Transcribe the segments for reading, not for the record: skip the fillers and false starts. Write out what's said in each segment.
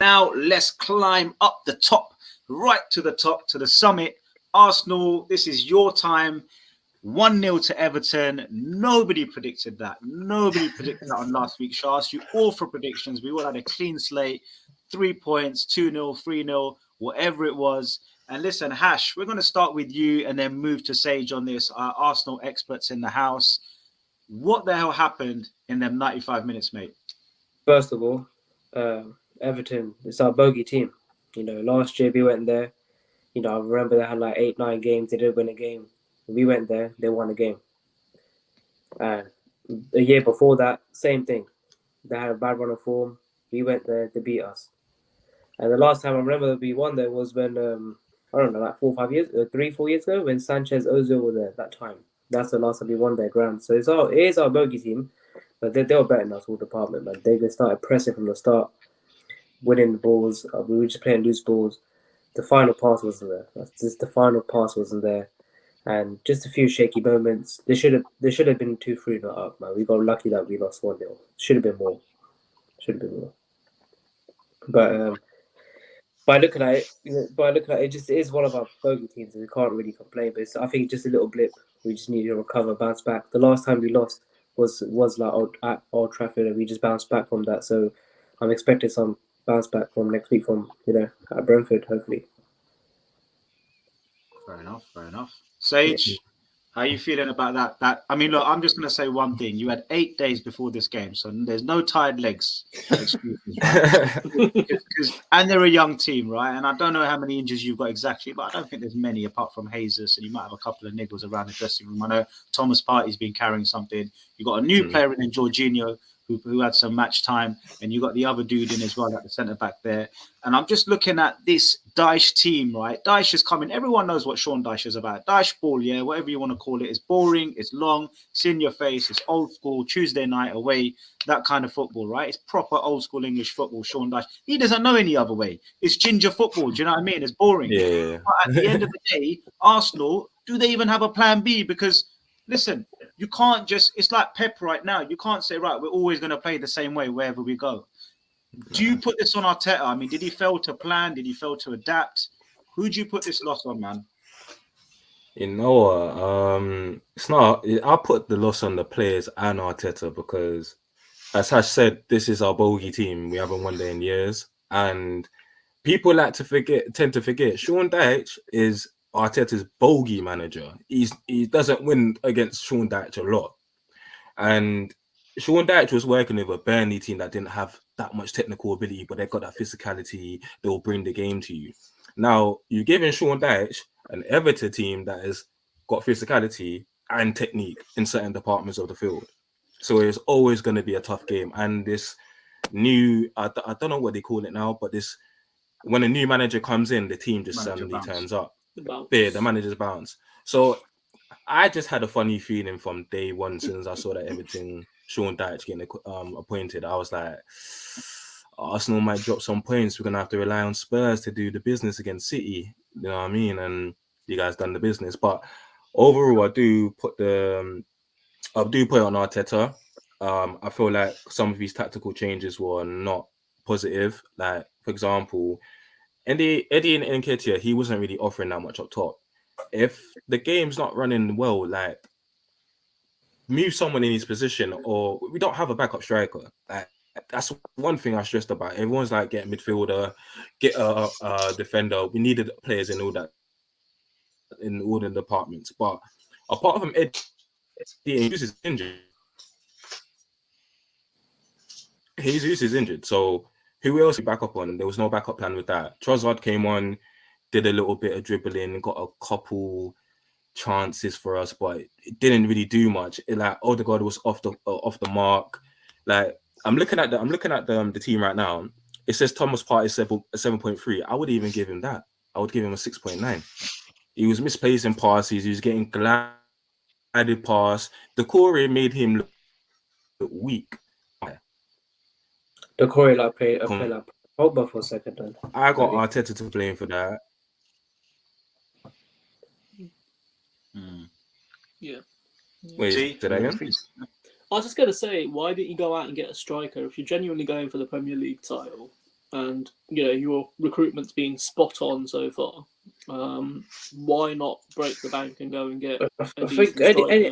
now let's climb up the top, right to the top, to the summit. Arsenal, this is your time. 1-0 to Everton. Nobody predicted that. Nobody predicted that on last week's show. I asked you all for predictions. We all had a clean slate. 3 points, 2-0, 3-0, whatever it was. And listen, Hash, we're going to start with you and then move to Sage on this. Arsenal experts in the house. What the hell happened in them 95 minutes, mate? First of all, Everton, it's our bogey team. Last year we went there. I remember they had like 8-9 games. They didn't win a game. We went there, they won a game. And the year before that, same thing. They had a bad run of form. We went there, they beat us. And the last time I remember we won there was when, I don't know, like 4 years ago, when Sanchez Ozil were there that time. That's the last time we won their ground. So it is our bogey team, but they were better than us all department, man. They started pressing from the start, winning the balls. We were just playing loose balls. The final pass wasn't there. And just a few shaky moments. They should have been 2-3 not up, man. We got lucky that we lost 1-0. Should have been more. But by looking at it, it just is one of our bogey teams, and we can't really complain. But I think it's just a little blip. We just need to recover, bounce back. The last time we lost was like at Old Trafford, and we just bounced back from that. So I'm expecting some bounce back from next week from at Brentford, hopefully. Fair enough. Sage, how are you feeling about that? I mean, look, I'm just going to say one thing. You had 8 days before this game, so there's no tired legs excuses, right? And they're a young team, right? And I don't know how many injuries you've got exactly, but I don't think there's many apart from Jesus, and you might have a couple of niggles around the dressing room. I know Thomas Partey's been carrying something. You got a new player in Jorginho, who had some match time, and you got the other dude in as well at the centre back there. And I'm just looking at this Dyche team, right? Dyche is coming. Everyone knows what Sean Dyche is about. Dyche ball, yeah, whatever you want to call it. It's boring, it's long, it's in your face, it's old school, Tuesday night away, that kind of football, right? It's proper old school English football, Sean Dyche. He doesn't know any other way. It's ginger football, do you know what I mean? It's boring. Yeah. But at the end of the day, Arsenal, do they even have a plan B? Because listen, you can't just, it's like Pep right now. You can't say, right, we're always going to play the same way wherever we go. Do you put this on Arteta? I mean, did he fail to plan? Did he fail to adapt? Who do you put this loss on, man? You know what? It's not. I'll put the loss on the players and Arteta because, as Hash said, this is our bogey team. We haven't won there in years. And people tend to forget. Sean Dyche is Arteta's bogey manager. He doesn't win against Sean Dyche a lot, and Sean Dyche was working with a Burnley team that didn't have that much technical ability, but they've got that physicality. They'll bring the game to you. Now you're giving Sean Dyche an Everton team that has got physicality and technique in certain departments of the field, so it's always going to be a tough game. And this new, I don't know what they call it now, but this, when a new manager comes in, the team just suddenly turns up. The manager's bounce. So I just had a funny feeling from day one since I saw that Everton, Sean Dyche getting appointed. I was like, Arsenal might drop some points. We're going to have to rely on Spurs to do the business against City. You know what I mean? And you guys done the business. But overall, I do put it on Arteta. I feel like some of these tactical changes were not positive. Like, for example, Eddie and Nketiah, he wasn't really offering that much up top. If the game's not running well, like, move someone in his position, or we don't have a backup striker. Like, that's one thing I stressed about. Everyone's like, get a midfielder, get a defender. We needed players in all the departments. But apart from Eddie, Jesus is injured. Jesus is injured. So who else we back up on? There was no backup plan with that. Trossard came on, did a little bit of dribbling, got a couple chances for us, but it didn't really do much. Like, Odegaard was off the mark. Like, I'm looking at the team right now. It says Thomas Partey 7.3. I would even give him that. I would give him a 6.9. He was misplacing passes. He was getting glided past. The Corey made him look weak. The Corey played like Pogba for a second. Then I got Arteta to blame for that. Yeah. Wait, did I again? I was just going to say, why didn't you go out and get a striker if you're genuinely going for the Premier League title? and your recruitment's been spot on so far. Why not break the bank and go and get I think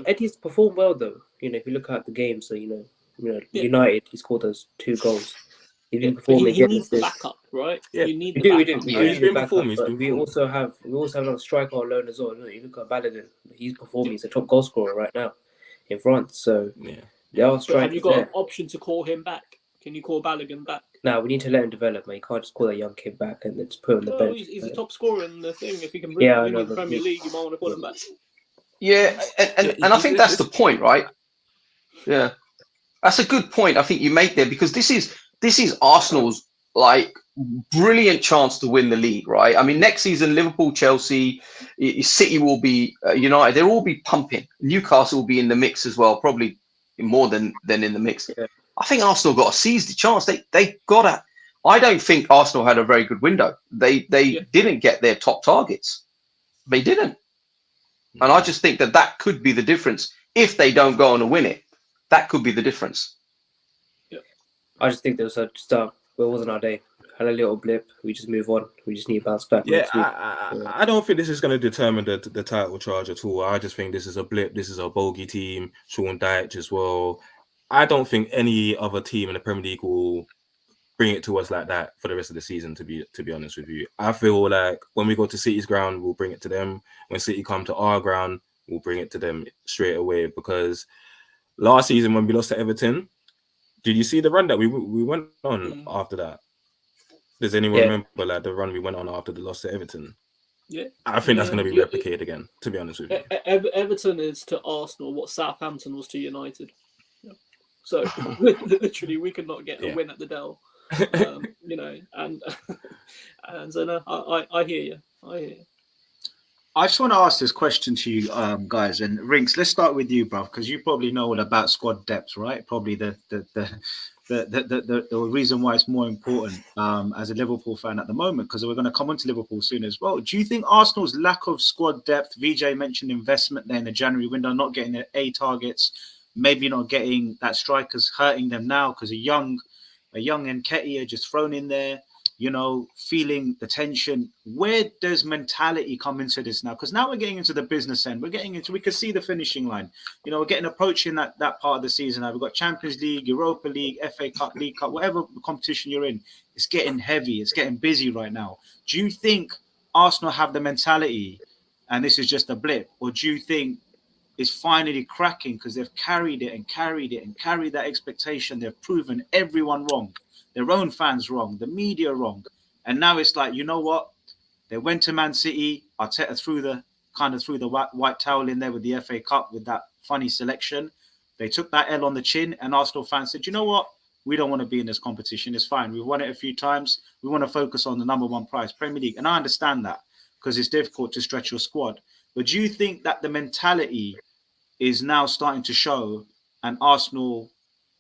Eddie's performed well though. If you look at the game, so United, he scored those 2 goals. He's been performing. He needs the backup, right? Yeah, you need We the do. backup. We He's do been backup, performing, but we also have another striker on loan as well. You look at Balogun. He's performing. He's a top goal scorer right now in France. So there are But strikers have you got there. an option to call him back? Can you call Balogun back? No, we need to let him develop, man. You can't just call that young kid back and then just put him on the bench. He's a top scorer in the thing. If he can bring him in the Premier League, you might want to call him back. Yeah, and I think that's the point, right? Yeah, that's a good point I think you make there, because this is Arsenal's brilliant chance to win the league, right? I mean, next season Liverpool, Chelsea, City will be United. They'll all be pumping. Newcastle will be in the mix as well, probably more than in the mix. Yeah. I think Arsenal got to seize the chance. They got to. I don't think Arsenal had a very good window. They didn't get their top targets. They didn't. And I just think that could be the difference. If they don't go on and win it, that could be the difference. Yeah. I just think there was it wasn't our day. Had a little blip. We just move on. We just need to bounce back. Yeah, I don't think this is going to determine the title charge at all. I just think this is a blip. This is a bogey team. Sean Dyche as well. I don't think any other team in the Premier League will bring it to us like that for the rest of the season, to be honest with you. I feel like when we go to City's ground, we'll bring it to them. When City come to our ground, we'll bring it to them straight away. Because last season when we lost to Everton, did you see the run that we went on after that? Does anyone remember the run we went on after the loss to Everton? Yeah, I think that's going to be replicated again, to be honest with you. Everton is to Arsenal what Southampton was to United. Yeah. So literally, we could not get a win at the Dell. And so no, I hear you. I just want to ask this question to you, guys. And Rinks, let's start with you, bro, because you probably know all about squad depth, right? Probably the reason why it's more important as a Liverpool fan at the moment, because we're going to come on to Liverpool soon as well. Do you think Arsenal's lack of squad depth, VJ mentioned investment there in the January window, not getting their A targets, maybe not getting that strikers hurting them now because a young Nketiah just thrown in there, feeling the tension. Where does mentality come into this now? Because now we're getting into the business end. We can see the finishing line. We're getting approaching that part of the season now. We've got Champions League, Europa League, FA Cup, League Cup, whatever competition you're in. It's getting heavy. It's getting busy right now. Do you think Arsenal have the mentality and this is just a blip? Or do you think it's finally cracking because they've carried that expectation? They've proven everyone wrong, their own fans wrong, the media wrong, and now it's like, you know what? They went to Man City. Arteta threw the white towel in there with the FA Cup with that funny selection. They took that L on the chin, and Arsenal fans said, you know what? We don't want to be in this competition. It's fine. We've won it a few times. We want to focus on the number one prize, Premier League, and I understand that because it's difficult to stretch your squad. But do you think that the mentality is now starting to show, and Arsenal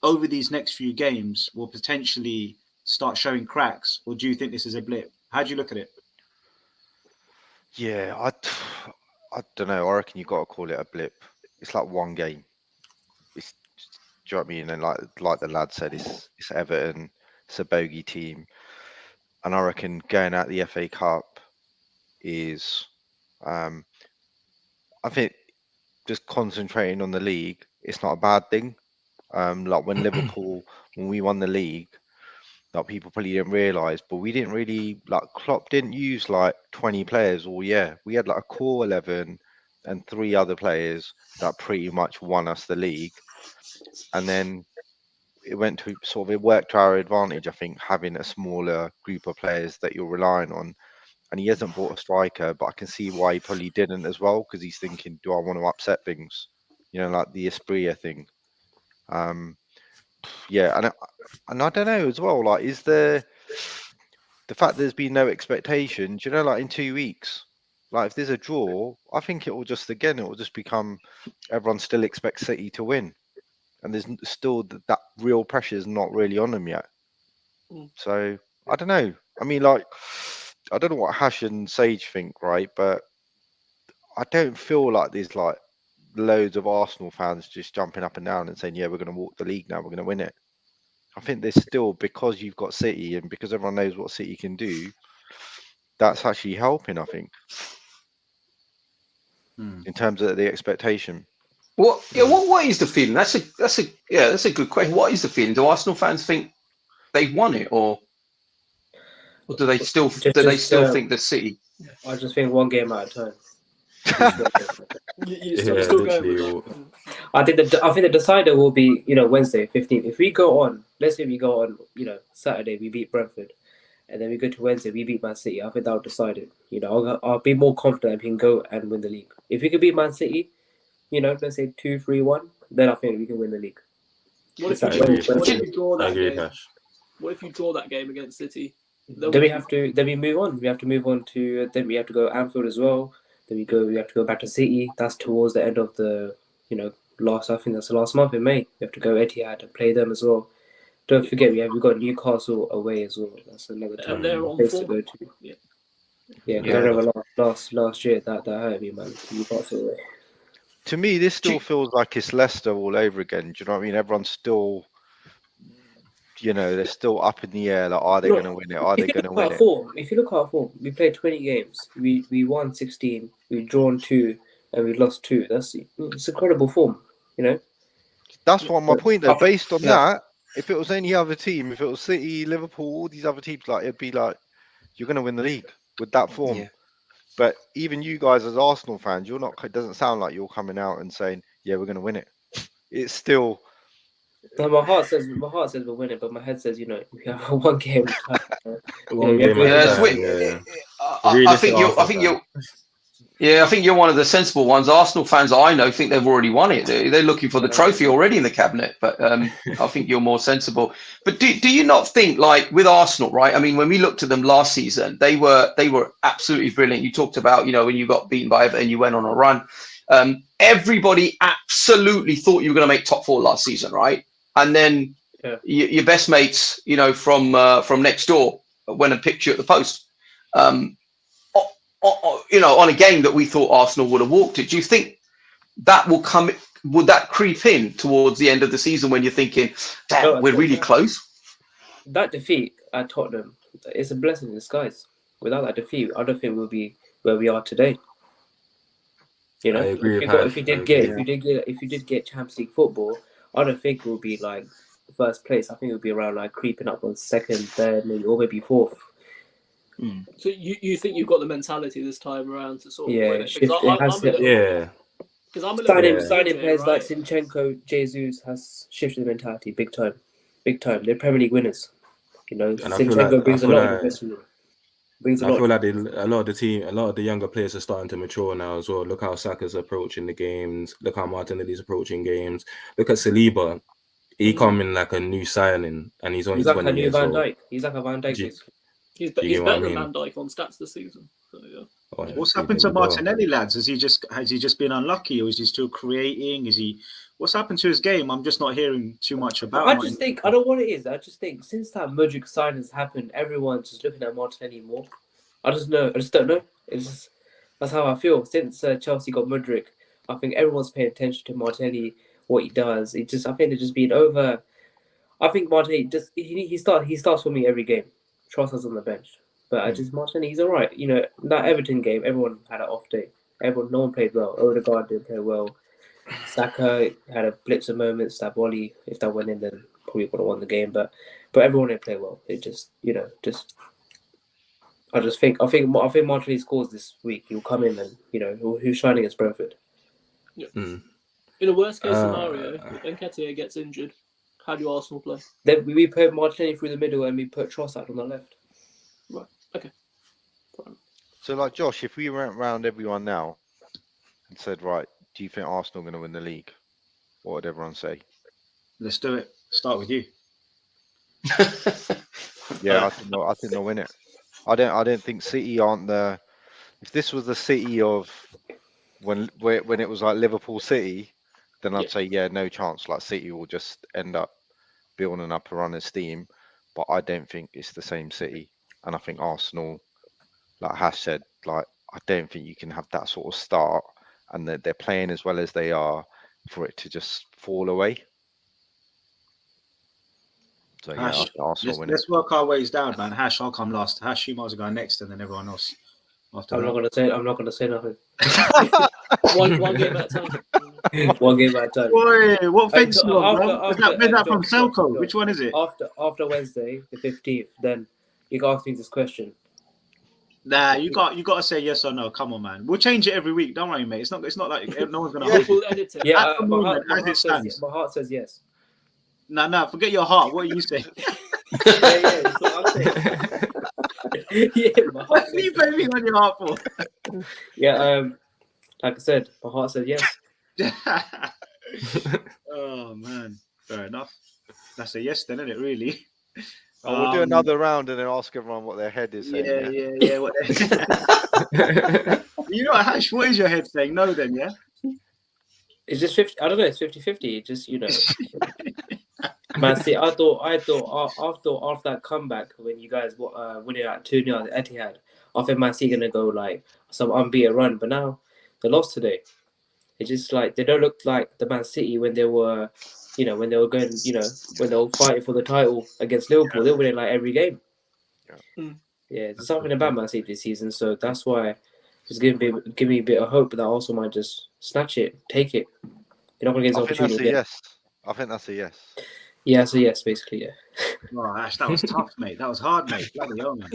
over these next few games will potentially start showing cracks? Or do you think this is a blip? How do you look at it? Yeah, I don't know. I reckon you got to call it a blip. It's like one game. Do you know what I mean? And like the lad said, it's Everton. It's a bogey team, and I reckon going out the FA Cup is, I think, just concentrating on the league. It's not a bad thing. Like when when we won the league, like people probably didn't realise, but we didn't really, Klopp didn't use 20 players all year. We had a core 11 and 3 other players that pretty much won us the league. And then it worked to our advantage, I think, having a smaller group of players that you're relying on. And he hasn't bought a striker, but I can see why he probably didn't as well, because he's thinking, do I want to upset things? Like the Espria thing. Yeah, and I don't know as well. Is the fact there's been no expectation? Do you know, in 2 weeks, if there's a draw, I think it will just become everyone still expects City to win, and there's still that real pressure is not really on them yet. So I don't know. I mean, I don't know what Hash and Sage think, right? But I don't feel like there's loads of Arsenal fans just jumping up and down and saying, yeah, we're going to walk the league now, we're going to win it. I think there's still, because you've got City and because everyone knows what City can do, that's actually helping, I think, in terms of the expectation. What is the feeling? That's a good question. What is the feeling? Do Arsenal fans think they've won it, or do they still think that City? I just think one game at a time. You're still going with literally. that. I think the decider will be, Wednesday 15th. If we go on, let's say we go on, Saturday we beat Brentford, and then we go to Wednesday we beat Man City. I think that'll decide it. I'll be more confident we can go and win the league. If we can beat Man City, let's say 2-3-1, then I think we can win the league. What if you draw that game? What if you draw that game against City? Then we move on. We have to move on to. Then we have to go Anfield as well. Then we have to go back to City. That's towards the end of the, last. I think that's the last month in May. We have to go Etihad to play them as well. Don't forget we've got Newcastle away as well. That's another time. And they're on place form. to go to. Yeah. I remember last year that hurt me, man. Newcastle away. To me, this still feels like it's Leicester all over again. Do you know what I mean? Everyone's still, they're still up in the air. Like, are they going to win it? Are they going to win it? If you look at our form, we played 20 games. We won 16. We drawn 2, and we lost 2. It's incredible form. That's what my point though. Based on that, if it was any other team, if it was City, Liverpool, all these other teams, like, it'd be like, you're going to win the league with that form. Yeah. But even you guys as Arsenal fans, you're not. It doesn't sound like you're coming out and saying, "Yeah, we're going to win it." It's still. No, my heart says we'll win it, but my head says, we have one game. I think you're one of the sensible ones. Arsenal fans I know think they've already won it. They're looking for the trophy already in the cabinet. But I think you're more sensible. But do you not think, like, with Arsenal, right? I mean, when we looked at them last season, they were absolutely brilliant. You talked about, when you got beaten by Everton, you went on a run. Everybody absolutely thought you were going to make top 4 last season, right? And then your best mates, from next door went and picked you at the post. On a game that we thought Arsenal would have walked it. Do you think that will come? Would that creep in towards the end of the season when you're thinking, damn, we're really close? That defeat at Tottenham is a blessing in disguise. Without that defeat, I don't think we'll be where we are today. I agree. If you did get Champions League football, I don't think we'll be like first place. I think we'll be around like creeping up on second, third, maybe 4th. So you think you've got the mentality this time around to sort of win it? Because signing players like Zinchenko, Jesus has shifted the mentality big time. They're Premier League winners. Zinchenko brings a lot of investment. I feel like a lot of the younger players are starting to mature now as well. Look how Saka's approaching the games. Look how Martinelli's approaching games. Look at Saliba. He come in like a new signing, and he's only 20 years old. He's like a Van Dijk. He's better than Van Dijk on stats this season. So, yeah. What's happened to Martinelli, lads? Has he just been unlucky, or is he still creating? What's happened to his game? I'm just not hearing too much about. I don't know what it is. I just think since that Modric signing has happened, everyone's just looking at Martinelli more. I just don't know. That's how I feel. Since Chelsea got Modric, I think everyone's paying attention to Martinelli, what he does. I think they're just being over. I think Martinelli he starts for me every game. Trossard's on the bench, but Martinelli, he's all right. That Everton game, everyone had an off day. No one played well. Odegaard didn't play well. Saka had a blitz of moments. That volley, if that went in, then probably would have won the game. But everyone didn't play well. It I think Martinelli scores this week. He'll come in and who's shining against Brentford. Yeah. In a worst case scenario, Nketiah gets injured. How do Arsenal play? Then we put Martinelli through the middle and we put Trossard on the left. Right. Okay. Fine. So, like, Josh, if we went round everyone now and said, right, do you think Arsenal are going to win the league? What would everyone say? Let's do it. Start with you. Yeah, I think they'll win it. I don't think City aren't the. If this was the City of when it was like Liverpool City, then I'd say no chance. Like, City will just end up building up a run of steam. But I don't think it's the same City, and I think Arsenal, like Hash said, like, I don't think you can have that sort of start and they're playing as well as they are for it to just fall away. So yeah, Hash, I think Arsenal win it. let's work our ways down, man. Hash, I'll come last. Hash, you might as well go next, and then everyone else after I'm that. not gonna say nothing. One game at a time. One game at a time. Boy, what fence you on, bro? Where's that from? John, Selco? Which one is it? After Wednesday, the 15th, then you can ask me this question. Nah, you got to say yes or no. Come on, man. We'll change it every week. Don't worry, mate. It's not like no one's gonna Yeah. hold you. We'll edit it. Yeah, At the moment, as it stands. my heart says yes. Nah. Forget your heart. What are you saying? Yeah, that's what I'm saying. Yeah, my What heart are you says, blaming on your heart for? yeah, like I said, my heart says yes. Oh man, fair enough. That's a yes, then, isn't it? Really? Oh, we'll do another round and then ask everyone what their head is saying. Yeah. What you know, Hash, what is your head saying? No, then, yeah. It's just 50. I don't know. It's 50-50. Just Man, see, I thought after that comeback when you guys winning at 2-0 at Etihad, I think Man City gonna go like some unbeaten run, but now they lost today. It's just like they don't look like the Man City when they were, when they were going, when they were fighting for the title against Liverpool. They were winning like every game. Yeah, there's something about Man City this season, so that's why it's give me a bit of hope that also might just snatch it, take it. You're not gonna get this I think opportunity. that's a yes. I think that's a yes. Yeah, so yes, basically, yeah. Oh, Ash, that was tough, mate. That was hard, mate. Bloody hell, man.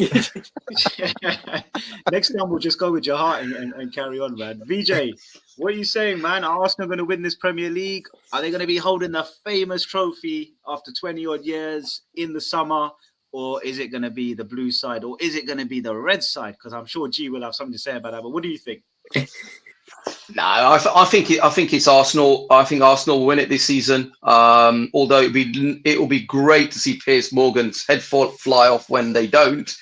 Next time we'll just go with your heart and carry on, man. VJ, what are you saying, man? Are Arsenal going to win this Premier League? Are they going to be holding the famous trophy after 20 odd years in the summer? Or is it going to be the blue side? Or is it going to be the red side? Because I'm sure G will have something to say about that. But what do you think? No, I think it's Arsenal. I think Arsenal will win it this season. Although it will be great to see Piers Morgan's head fly off when they don't.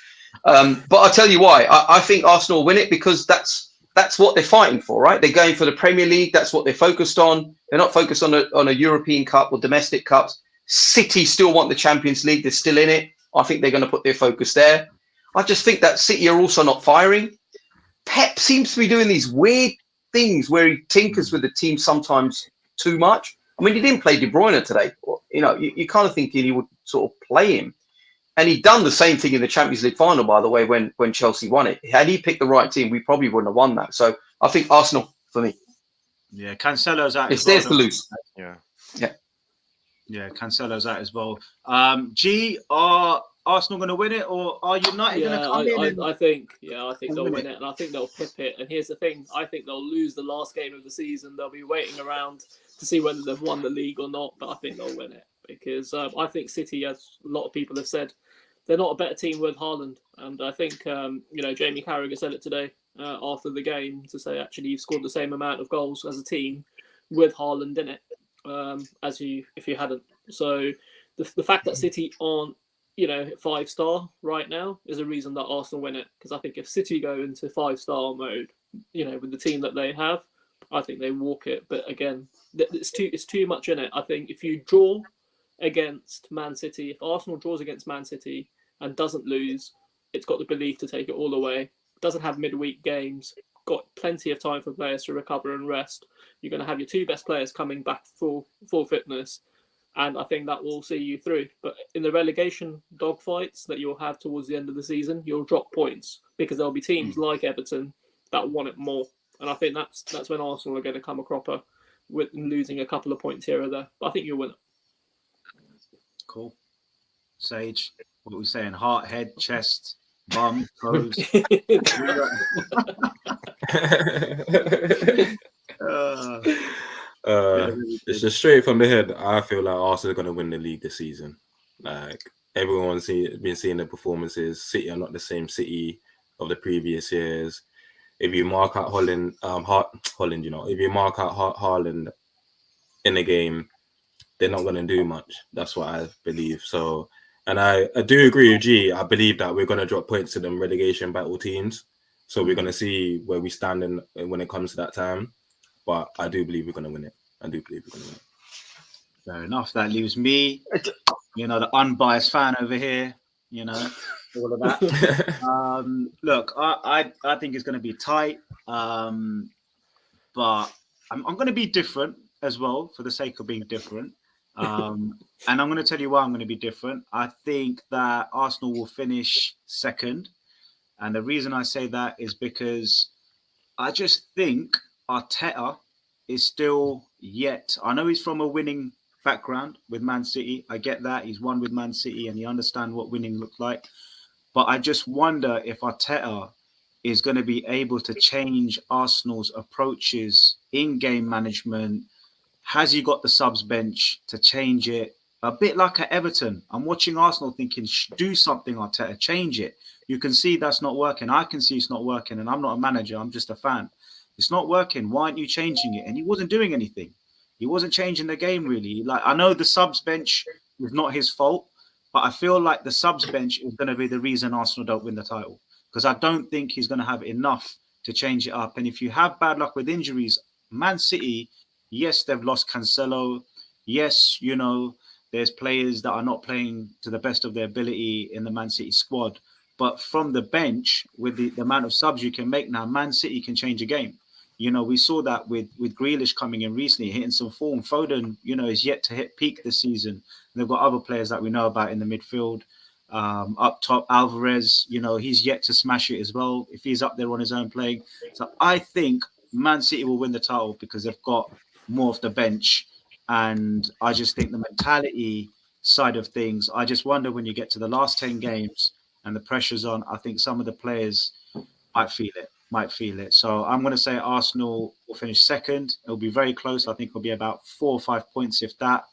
But I'll tell you why. I think Arsenal will win it because that's what they're fighting for, right? They're going for the Premier League. That's what they're focused on. They're not focused on a European Cup or domestic cups. City still want the Champions League. They're still in it. I think they're going to put their focus there. I just think that City are also not firing. Pep seems to be doing these weird things where he tinkers with the team sometimes too much. I mean, he didn't play De Bruyne today. You're kind of thinking he would sort of play him. And he'd done the same thing in the Champions League final, by the way, when Chelsea won it. Had he picked the right team, we probably wouldn't have won that. So I think Arsenal for me. Yeah, Cancelo's out. It's theirs to lose. Yeah, Cancelo's out as well. G, are Arsenal going to win it, or are United going to come in? I think they'll win it, and I think they'll pip it. And here's the thing: I think they'll lose the last game of the season. They'll be waiting around to see whether they've won the league or not. But I think they'll win it because I think City, as a lot of people have said, they're not a better team with Haaland. And I think Jamie Carragher said it today after the game to say actually you've scored the same amount of goals as a team with Haaland in it as if you hadn't. So the fact that City aren't 5-star right now is a reason that Arsenal win it, because I think if City go into 5-star mode, with the team that they have, I think they walk it. But again, it's too much in it. I think if you draw against Man City, if Arsenal draws against Man City and doesn't lose, it's got the belief to take it all away. Doesn't have midweek games, got plenty of time for players to recover and rest. You're going to have your two best players coming back full fitness. And I think that will see you through. But in the relegation dogfights that you'll have towards the end of the season, you'll drop points because there'll be teams like Everton that want it more. And I think that's when Arsenal are going to come a cropper with losing a couple of points here or there. But I think you'll win it. Cool. Sage, what are we saying? Heart, head, chest, bum, toes. It's just straight from the head. I feel like Arsenal are going to win the league this season. Like everyone's been seeing the performances. City are not the same City of the previous years. If you mark out Holland, if you mark out Haaland in the game, they're not going to do much. That's what I believe. So, and I do agree with G. I believe that we're going to drop points to them relegation battle teams. So we're going to see where we stand when it comes to that time. But I do believe we're going to win it. Fair enough. That leaves me, the unbiased fan over here, all of that. Look, I think it's going to be tight. But I'm going to be different as well for the sake of being different. And I'm going to tell you why I'm going to be different. I think that Arsenal will finish second. And the reason I say that is because I just think Arteta is still yet. I know he's from a winning background with Man City. I get that. He's won with Man City and he understands what winning looks like. But I just wonder if Arteta is going to be able to change Arsenal's approaches in game management. Has he got the subs bench to change it? A bit like at Everton. I'm watching Arsenal thinking, do something, Arteta, change it. You can see that's not working. I can see it's not working. And I'm not a manager. I'm just a fan. It's not working. Why aren't you changing it? And he wasn't doing anything. He wasn't changing the game, really. Like, I know the subs bench was not his fault, but I feel like the subs bench is going to be the reason Arsenal don't win the title. Because I don't think he's going to have enough to change it up. And if you have bad luck with injuries, Man City, yes, they've lost Cancelo. Yes, you know, there's players that are not playing to the best of their ability in the Man City squad. But from the bench, with the amount of subs you can make now, Man City can change a game. You know, we saw that with Grealish coming in recently, hitting some form. Foden, you know, is yet to hit peak this season. And they've got other players that we know about in the midfield. Up top, Alvarez, you know, he's yet to smash it as well if he's up there on his own playing. So I think Man City will win the title because they've got more of the bench. And I just think the mentality side of things, I just wonder when you get to the last 10 games and the pressure's on, I think some of the players might feel it. So I'm going to say Arsenal will finish second. It'll be very close. I think it'll be about 4 or 5 points, if that.